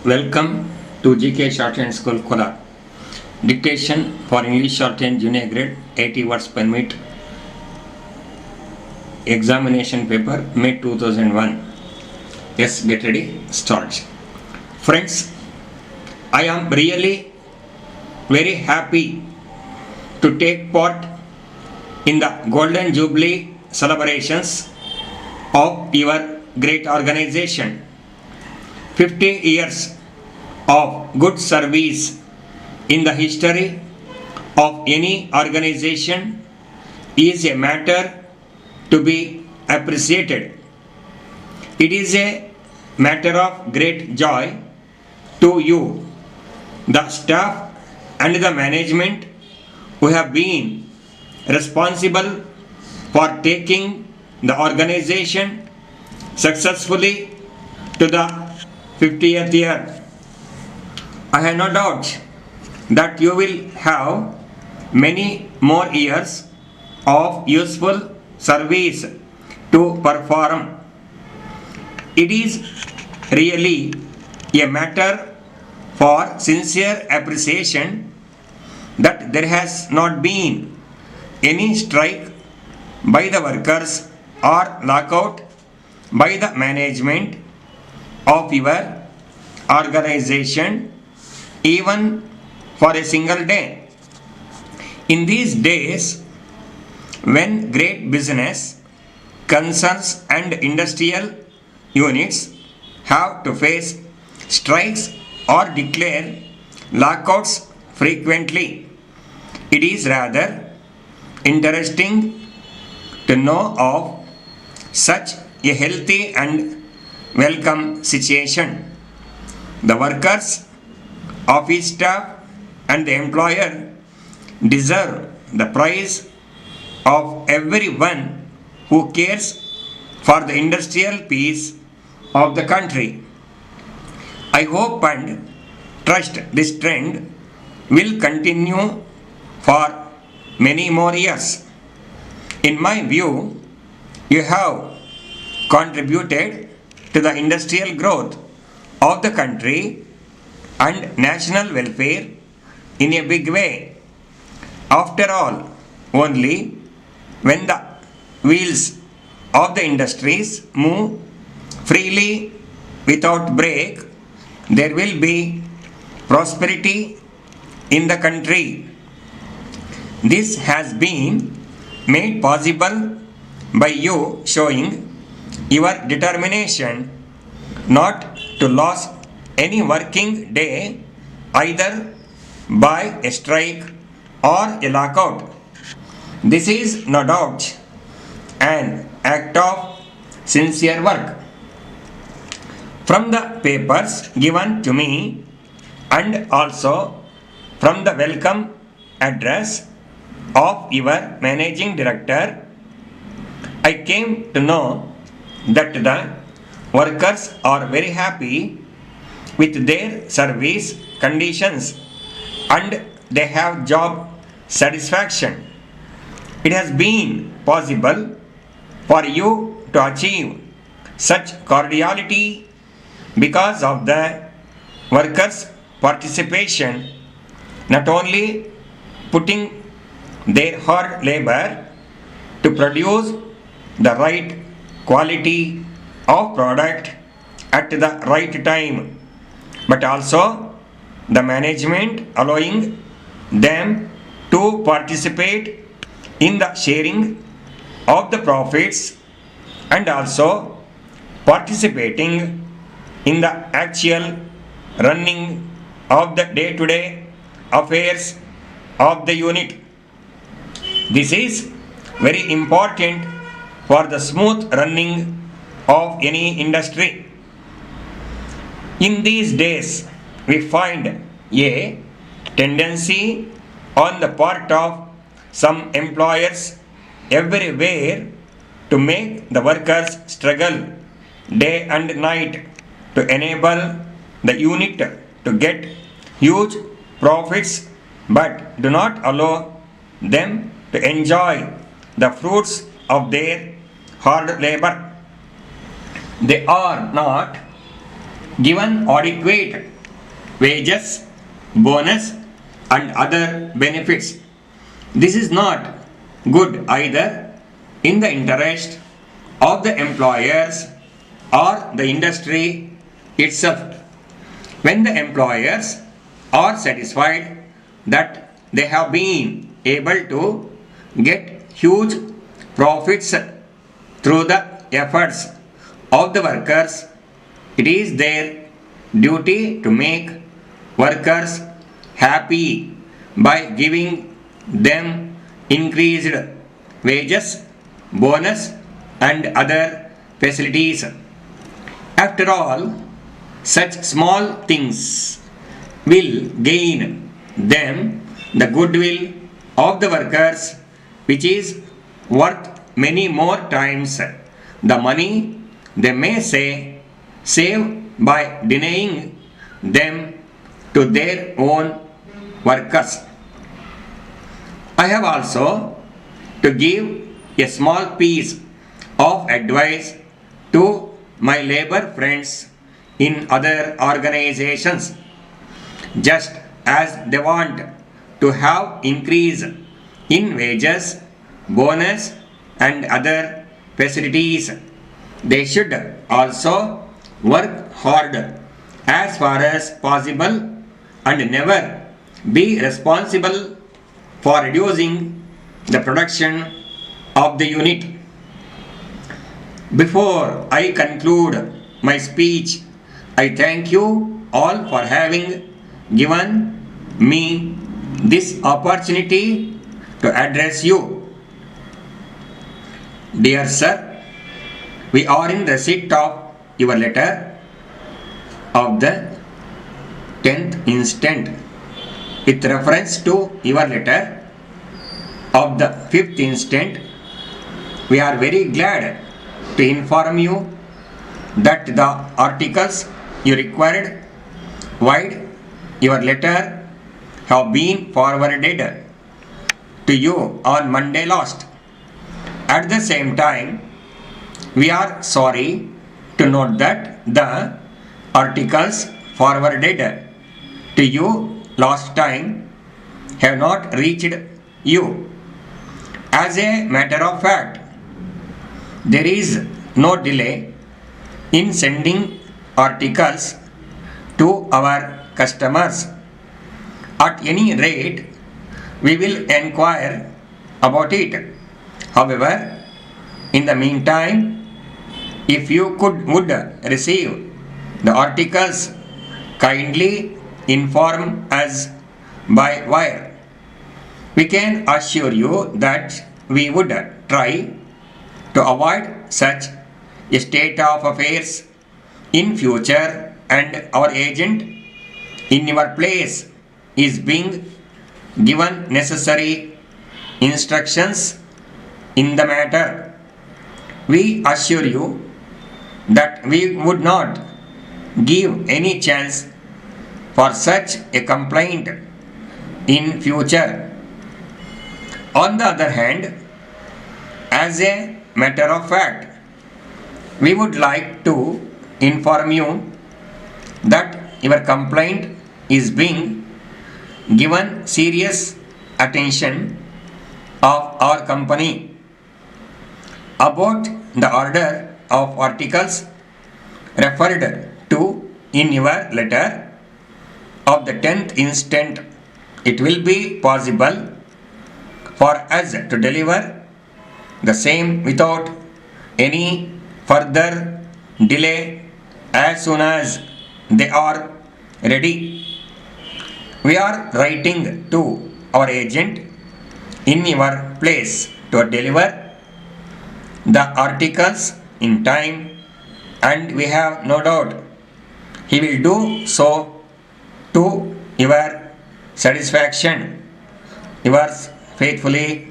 Welcome to GK Shorthand School Kolar. Dictation for English Shorthand Junior Grade 80 words per minute. Examination paper May 2001. Yes, get ready, start. Friends, I am really very happy to take part in the Golden Jubilee celebrations of your great organization. 50 years of good service in the history of any organization is a matter to be appreciated. It is a matter of great joy to you, the staff and the management who have been responsible for taking the organization successfully to the 50th year. I have no doubt that you will have many more years of useful service to perform. It is really a matter for sincere appreciation that there has not been any strike by the workers or lockout by the management of your organization even for a single day. In these days, when great business concerns and industrial units have to face strikes or declare lockouts frequently, it is rather interesting to know of such a healthy and welcome situation. The workers, office staff, and the employer deserve the praise of everyone who cares for the industrial peace of the country. I hope and trust this trend will continue for many more years. In my view, you have contributed to the industrial growth of the country and national welfare in a big way. After all, only when the wheels of the industries move freely without brake, there will be prosperity in the country. This has been made possible by you showing your determination not to lose any working day either by a strike or a lockout. This is no doubt an act of sincere work. From the papers given to me and also from the welcome address of your managing director, I came to know that the workers are very happy with their service conditions and they have job satisfaction. It has been possible for you to achieve such cordiality because of the workers' participation, not only putting their hard labor to produce the right quality of product at the right time, but also the management allowing them to participate in the sharing of the profits and also participating in the actual running of the day-to-day affairs of the unit. This is very important for the smooth running of any industry. In these days, we find a tendency on the part of some employers everywhere to make the workers struggle day and night to enable the unit to get huge profits but do not allow them to enjoy the fruits of their hard labor. They are not given adequate wages, bonus, and other benefits. This is not good either in the interest of the employers or the industry itself. When the employers are satisfied that they have been able to get huge profits through the efforts of the workers, it is their duty to make workers happy by giving them increased wages, bonus, and other facilities. After all, such small things will gain them the goodwill of the workers, which is worth many more times the money they may save by denying them to their own workers. I have also to give a small piece of advice to my labor friends in other organizations. Just as they want to have increase in wages, bonus, and other facilities, they should also work hard as far as possible and never be responsible for reducing the production of the unit. Before I conclude my speech, I thank you all for having given me this opportunity to address you. Dear Sir, we are in receipt of your letter of the 10th instant. With reference to your letter of the 5th instant, we are very glad to inform you that the articles you required via your letter have been forwarded to you on Monday last. At the same time, we are sorry to note that the articles forwarded to you last time have not reached you. As a matter of fact, there is no delay in sending articles to our customers. At any rate, we will inquire about it. However, in the meantime, if you would receive the articles, kindly inform us by wire. We can assure you that we would try to avoid such a state of affairs in future, and our agent in your place is being given necessary instructions in the matter. We assure you that we would not give any chance for such a complaint in future. On the other hand, as a matter of fact, we would like to inform you that your complaint is being given serious attention of our company. About the order of articles referred to in your letter of the 10th instant, it will be possible for us to deliver the same without any further delay as soon as they are ready. We are writing to our agent in your place to deliver the articles in time, and we have no doubt he will do so to your satisfaction. Yours faithfully,